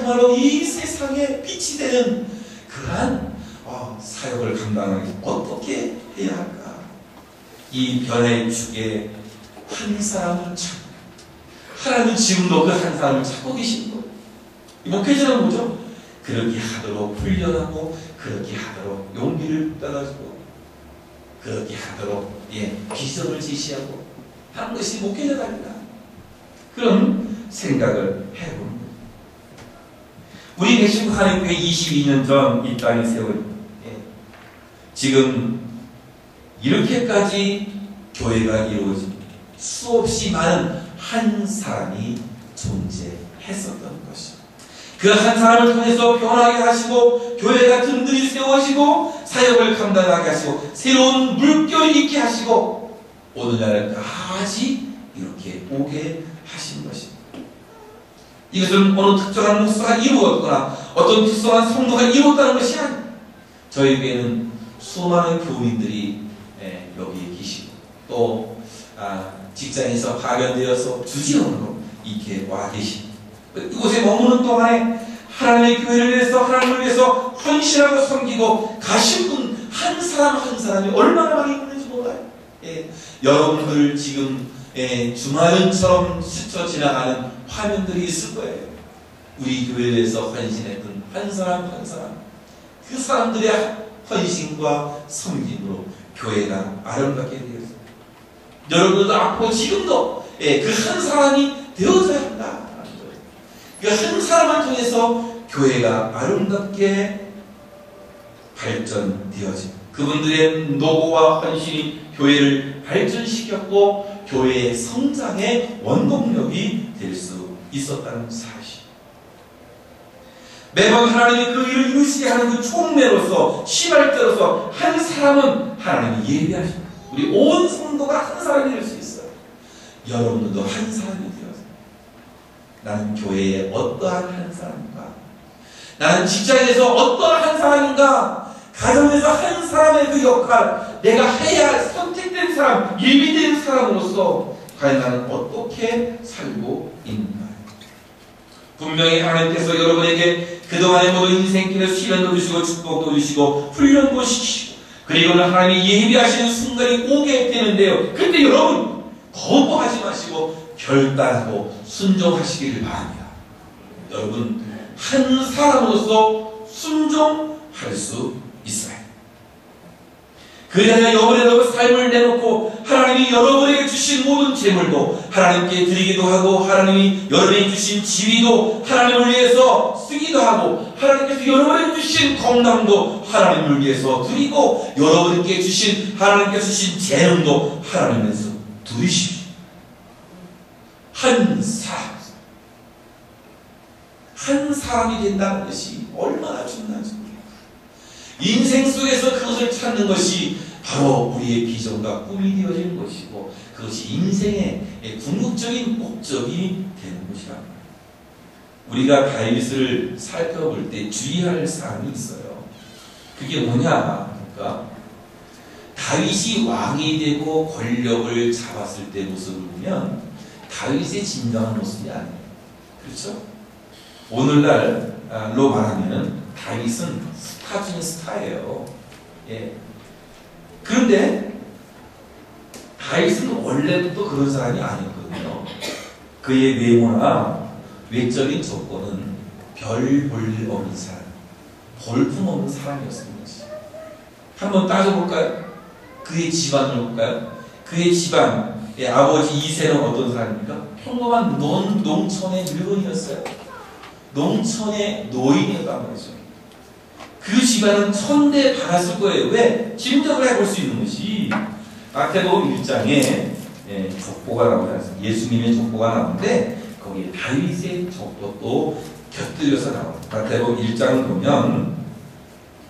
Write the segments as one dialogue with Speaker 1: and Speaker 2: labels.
Speaker 1: 정말로 이 세상에 빛이 되는 그러한 사역을 감당하기 어떻게 해야 할까? 이 변화의 축에 한 사람을 찾고, 하나님은 지금도 그 한 사람을 찾고 계신 거예요. 목회자는 뭐죠? 그렇게 하도록 훈련하고, 그렇게 하도록 용기를 붙들어주고, 그렇게 하도록 비전을 제시하고 하는 것이 목회자답니다. 그런 생각을 해봅니다. 우리 개신교 한인교회 22년 전 이 땅에 세운 지금 이렇게까지 교회가 이루어집니다. 수없이 많은 한 사람이 존재했었던 것이죠. 그 한 사람을 통해서 변하게 하시고, 교회가 든든히 세워지고, 사역을 감당하게 하시고, 새로운 물결이 있게 하시고, 오늘날까지 이렇게 오게 하신 것입니다. 이것은 어느 특정한 목사가 이루었거나 어떤 특정한 성도가 이루었다는 것이 아닙니다. 저희에게는 수많은 교민들이 여기에 계시고, 또 직장에서 파견되어서 주지원으로 이렇게 와 계십니다. 이곳에 머무는 동안에 하나님의 교회를 위해서, 하나님을 위해서 헌신하고 섬기고 가신 분 한 사람 한 사람이 얼마나 많이 있는지 몰라요. 여러분들 지금 주말은처럼 스쳐 지나가는 화면들이 있을 거예요. 우리 교회에 대해서 헌신했던 한 사람 한 사람, 그 사람들의 헌신과 섬김으로 교회가 아름답게 되었습니다. 여러분들도 앞으로 지금도 그 한 사람이 되어져야 한다. 그 한 사람을 통해서 교회가 아름답게 발전되어집니다. 그분들의 노고와 헌신이 교회를 발전시켰고, 교회의 성장의 원동력이 될 수 있었다는 사실. 매번 하나님이 그 일을 이루시게 하는 그 촉매로서, 시발자로서 한 사람은 하나님이 예비하십니다. 우리 온 성도가 한 사람이 될 수 있어요. 여러분들도 한 사람이 되어서, 나는 교회의 어떠한 한 사람인가? 나는 직장에서 어떠한 한 사람인가? 가정에서 한 사람의 그 역할, 내가 해야 할 선택된 사람, 예비된 사람으로서 과연 나는 어떻게 살고 있는가? 분명히 하나님께서 여러분에게 그동안의 모든 인생길에 시련도 주시고 축복도 주시고 훈련도 시키시고, 그리고는 하나님이 예비하시는 순간이 오게 되는데요, 그때 여러분 거부하지 마시고 결단하고 순종하시기를 바랍니다. 여러분 한 사람으로서 순종할 수 있어요. 그래야 여러분의 삶을 내놓고 하나님이 여러분에게 주신 모든 재물도 하나님께 드리기도 하고, 하나님이 여러분에게 주신 지위도 하나님을 위해서 쓰기도 하고, 하나님께서 여러분에게 주신 건강도 하나님을 위해서 드리고, 여러분께 주신 하나님께 주신 재능도 하나님께서 드리십시오. 한 사람이 된다는 것이 얼마나 중요한지 모릅니다. 인생 속에서 그것을 찾는 것이 바로 우리의 비전과 꿈이 되어지는 것이고, 그것이 인생의 궁극적인 목적이 되는 것이랍니다. 우리가 다윗을 살펴볼 때 주의할 사항이 있어요. 그게 뭐냐? 그러니까 다윗이 왕이 되고 권력을 잡았을 때 모습을 보면 다윗의 진정한 모습이 아니에요. 그렇죠? 오늘날로 말하면 다윗은 스타 중에 스타예요. 그런데 다윗은 원래부터 그런 사람이 아니었거든요. 그의 외모나 외적인 조건은 별 볼일 없는 사람, 볼품없는 사람이었습니다. 한번 따져볼까요? 그의 집안을 볼까요? 그의 집안의 아버지 이세는 어떤 사람입니까? 평범한 농촌의 늙은이였어요. 농촌의 노인이었단 말이죠. 그 집안은 천대에 받았을 거예요. 왜? 짐작을 해볼 수 있는 것이 마태복음 1장에 족보가 나오잖아요. 예수님의 족보가 나오는데 거기에 다윗의 족보도 곁들여서 나와요. 마태복음 1장을 보면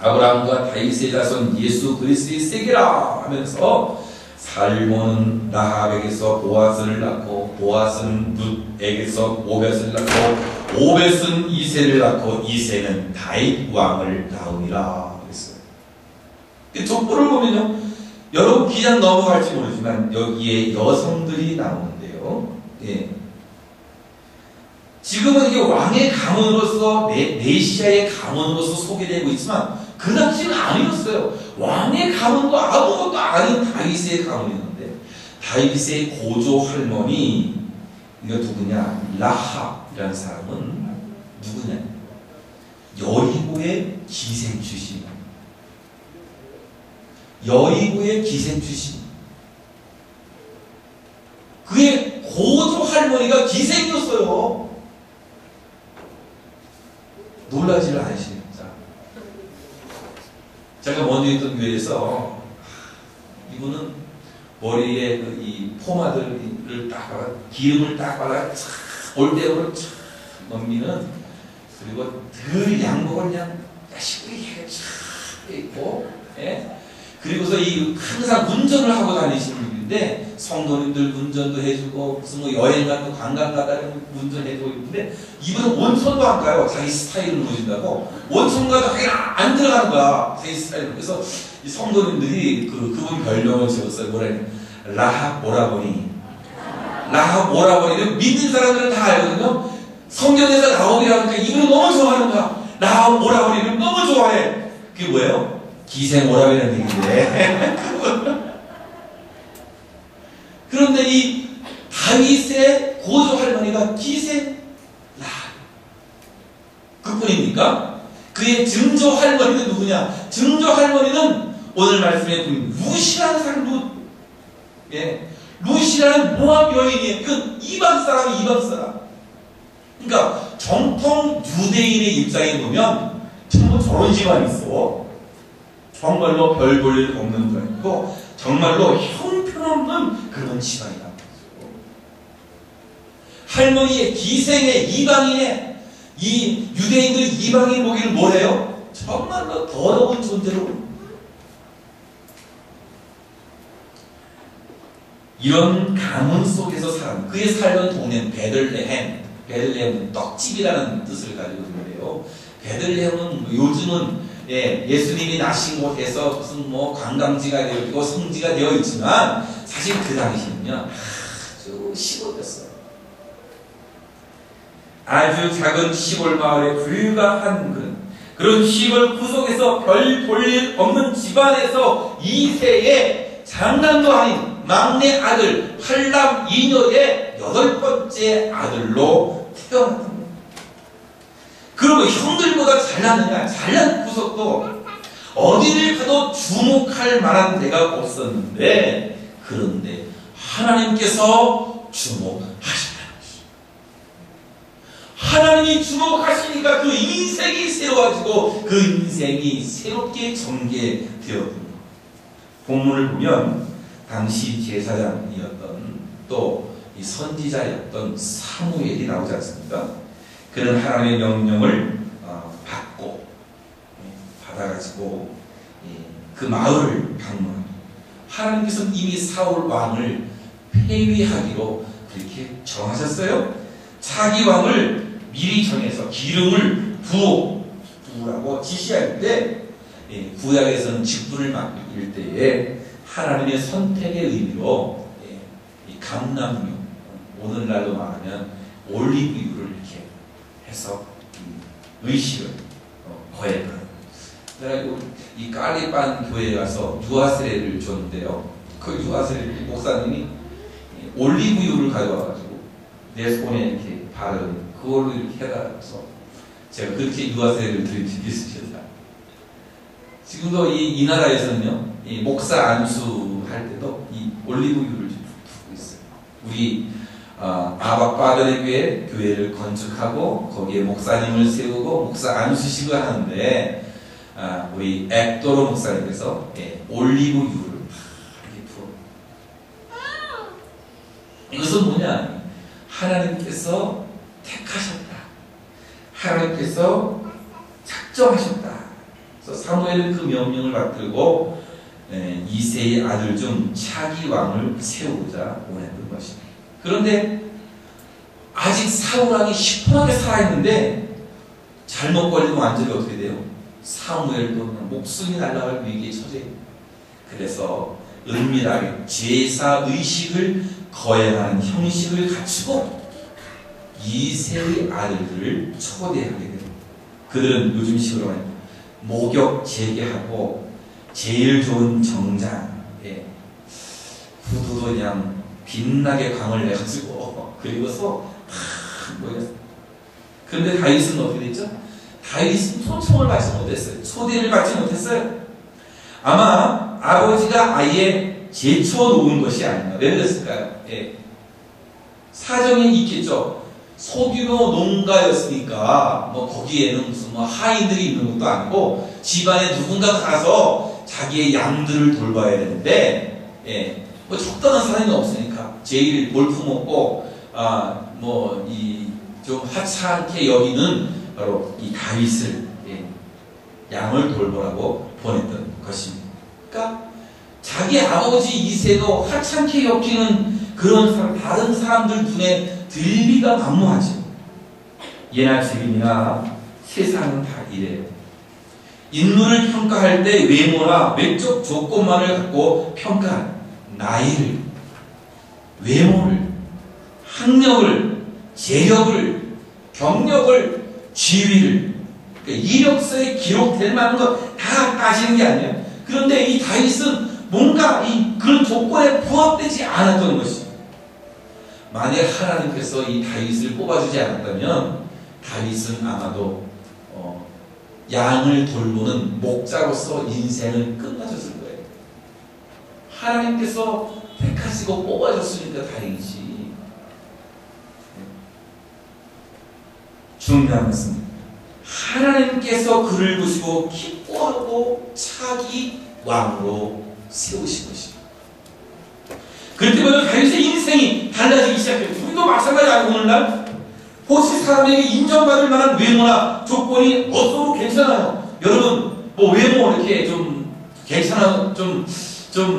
Speaker 1: 아브라함과 다윗의 자손 예수 그리스도의 세계라 하면서 살몬은 라합에게서 보아스를 낳고, 보아스는 룻에게서 오벳을 낳고, 오벳은 이새를 낳고, 이새는 다윗 왕을 낳으리라 그랬어요. 족보를 보면요, 여러분 그냥 넘어갈지 모르지만 여기에 여성들이 나오는데요. 지금은 이게 왕의 가문으로서 비로소 메시아의 가문으로서 소개되고 있지만 그 당시는 아니었어요. 왕의 가문도 아무것도 아닌 다윗의 가문이었는데 다윗의 고조 할머니 이거 누구냐? 라합이라는 사람은 누구냐? 여리고의 기생 출신. 여리고의 기생 출신. 그의 고조 할머니가 기생이었어요. 놀라지를 않으십니까? 제가 먼저 있던 교회에서 이분은 머리에 이 포마드를 딱 기름을 딱 발라 올대로 촥 넘기는, 그리고 늘 양복을 그냥 야식하게 촥 입고, 예? 그리고서 이 항상 운전을 하고 다니시는 분인데 성도님들 운전도 해주고 무슨 뭐 여행 가도 관광 가다 운전해주고 있는데 이분은 온천도 안 가요. 자기 스타일을 보여준다고 온천 가도 안 들어가는 거야. 자기 스타일로. 그래서 이 성도님들이 그분 별명을 지었어요. 뭐라 해야 돼? 라합 오라버니. 라합 오라버니는 믿는 사람들은 다 알거든요. 성경에서 나오기라니까 이분은 너무 좋아하는 거야. 라합 오라버니를 너무 좋아해. 그게 뭐예요? 기생 오라버니라는 얘기인데. 그런데 이 다윗의 고조 할머니가 기생 라합. 그뿐입니까? 그의 증조 할머니는 누구냐? 증조 할머니는 오늘 말씀에 보면 루시라는 사람, 예, 루시라는 모압 여인이에요. 이건 이방 사람이 이방 사람. 그러니까 정통 유대인의 입장에 보면 정말 저런 집안이 있어. 정말로 별 볼 일 없는 거 있고 정말로 형편없는 그런 집안이다. 할머니의 기생의 이방인의 이 유대인들이 이방인 보기를 뭐래요? 정말로 더러운 존재로. 이런 가문 속에서 살았는 그의 살던 동네는 베들레헴. 베들레헴은 떡집이라는 뜻을 가지고 있는데요. 베들레헴은 요즘은 예수님이 나신 곳에서 무슨 뭐 관광지가 되어 있고 성지가 되어 있지만 사실 그 당시는요 아주 시골이었어요. 아주 작은 시골 마을에 불과한 그런 시골 구석에서 별 볼 일 없는 집안에서 2세의 장남도 아닌 막내 아들 8남 2녀의 8번째 아들로 태어났습니다. 그리고 형들보다 잘났느냐? 잘난 구석도 어디를 가도 주목할 만한 데가 없었는데 그런데 하나님께서 주목하셨다. 하나님이 주목하시니까 그 인생이 새로워지고 그 인생이 새롭게 전개되었군요. 본문을 보면 당시 제사장이었던 또 이 선지자였던 사무엘이 나오지 않습니까? 그는 하나님의 명령을 받아가지고 그 마을을 방문합니다. 하나님께서는 이미 사울 왕을 폐위하기로 그렇게 정하셨어요. 차기 왕을 미리 정해서 기름을 부으라고 지시할 때 구약에서는 직분을 맡길 때에 하나님의 선택의 의미로 이 감람유, 오늘날로 말하면 올리브유를 이렇게 해서 의식을 거행하는. 그래가지고 이 까리반 교회에 가서 유아세례를 줬는데요. 그 유아세례 목사님이 올리브유를 가져와가지고 내 손에 이렇게 바른 그걸로 이렇게 해가서 제가 그렇게 유아세례를 드린 적이 있습니다. 지금도 이 나라에서는요, 이 목사 안수할 때도 이 올리브유를 두고 있어요. 우리 아바파들의 교회를 건축하고 거기에 목사님을 세우고 목사 안수식을 하는데 우리 엑도로 목사님께서 올리브유를 이렇게 부어. 이것은 뭐냐? 하나님께서 택하셨다. 하나님께서 작정하셨다. 그래서 사무엘은 그 명령을 받들고 2세의 아들 중 차기 왕을 세우고자 원했던 것입니다. 그런데 아직 사울왕이 시퍼하게 살아있는데 잘못 걸리면 완전히 어떻게 돼요? 사무엘도 목숨이 날아갈 위기에 처해. 그래서 은밀하게 제사의식을 거행하는 형식을 갖추고 2세의 아들들을 초대하게 됩니다. 그들은 요즘식으로 말하면 목욕 재개하고 제일 좋은 정장에 후드도 그냥 빛나게 광을 내가지고 그리고서 모였어요. 그런데 다윗은 어떻게 됐죠? 다윗은 초청을 받지 못했어요. 초대를 받지 못했어요. 아마 아버지가 아예 제쳐놓은 것이 아닌가. 왜 그랬을까요? 예. 사정이 있겠죠. 소규모 농가였으니까 뭐 거기에는 무슨 뭐 하인들이 있는 것도 아니고 집안에 누군가 가서 자기의 양들을 돌봐야 되는데, 예. 뭐 적당한 사람이 없으니까 제일 볼품없고 뭐 이 좀 하찮게 여기는 바로 이 다윗을, 예, 양을 돌보라고 보냈던 것입니다. 그러니까 자기 아버지 이새도 하찮게 여기는 그런 사람, 다른 사람들 눈에 들리기가 만무하죠. 예나 지금이나 세상은 다 이래요. 인물을 평가할 때 외모나 외적 조건만을 갖고 평가한 나이를, 외모를, 학력을, 재력을, 경력을, 지위를, 그러니까 이력서에 기록될 만한 거 다 따지는 게 아니에요. 그런데 이 다윗은 뭔가 그런 조건에 부합되지 않았던 것이죠. 만약 하나님께서 이 다윗을 뽑아주지 않았다면 다윗은 아마도 양을 돌보는 목자로서 인생을 끝마쳤을 거예요. 하나님께서 택하시고 뽑아줬으니까 다행이지. 중요한 것은 하나님께서 그를 보시고 기뻐하고 차기 왕으로 세우신 것입니다. 그럴 때마다 다윗의 인생이 달라지기 시작해요. 우리도 마찬가지 아니고 오늘날 혹시 사람에게 인정받을 만한 외모나 조건이 없어도 괜찮아요. 여러분 뭐 외모 이렇게 좀 괜찮아요. 좀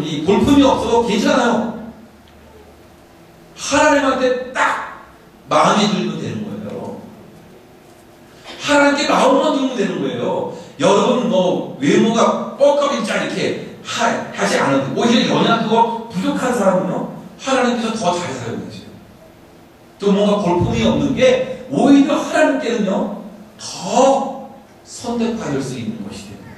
Speaker 1: 이 볼품이 없어도 괜찮아요. 하나님한테 딱 마음이 들면 되는 거예요. 하나님께 마음만 들면 되는 거예요. 여러분 뭐 외모가 뻑뻑인자 이렇게 하지 않아도 오히려 연약 그거 부족한 사람은요 하나님께서 더 잘 사용하세요. 또 뭔가 볼품이 없는 게 오히려 하나님께는요 더 선택받을 수 있는 것이 됩니다.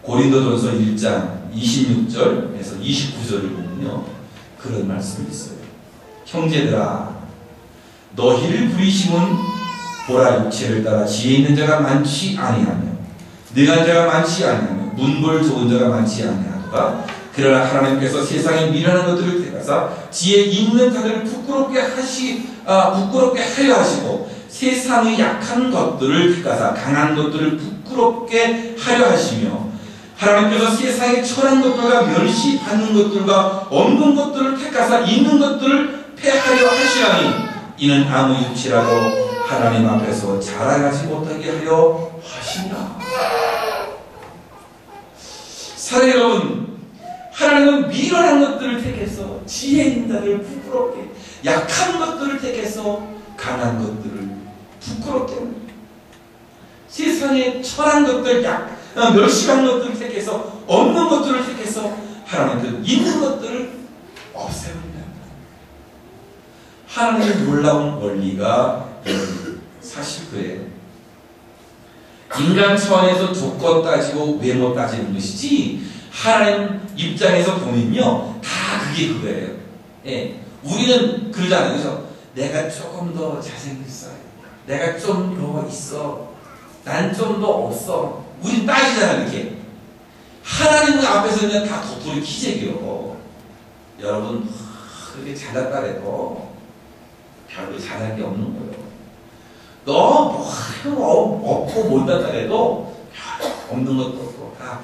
Speaker 1: 고린도전서 1장 26절에서 29절을 보면요 그런 말씀이 있어요. 형제들아 너희를 부리심은 보라 육체를 따라 지혜 있는 자가 많지 아니하며 능한 자가 많지 아니하며 문벌 좋은 자가 많지 아니하도다. 그러나 하나님께서 세상에 미련한 것들을 택하사 지혜 있는 자들을 부끄럽게 하려 하시고 세상의 약한 것들을 택하사 강한 것들을 부끄럽게 하려 하시며 하나님께서 세상의 천한 것들과 멸시받는 것들과 없는 것들을 택하사 있는 것들을 패하려 하시라니 이는 아무 육체라도 하나님 앞에서 자랑하지 못하게 하려 하시니라. 사랑하는 여러분, 하나님은 미련한 것들을 택해서 지혜 있는 자들을 부끄럽게, 약한 것들을 택해서 강한 것들을 부끄럽게 합니다. 세상에 천한 것들, 멸시한 것들을 택해서 없는 것들을 택해서 하나님은 있는 것들을 없애버립니다. 하나님의 놀라운 원리가 사실 그래요. 인간 차원에서 조건 따지고 외모 따지는 것이지 하나님 입장에서 보면요 다 그게 그거예요. 예, 우리는 그러잖아요. 그래서 내가 조금 더 잘생겼어요. 내가 좀 더 있어. 난 좀 더 없어. 우린 따지잖아요. 이렇게. 하나님 앞에서 그냥 다 도토리 키재기요. 여러분 그렇게 잘났다 해도 별로 잘할 게 없는 거예요. 너 뭐 없고 못났다 해도 없는 것도 없고 다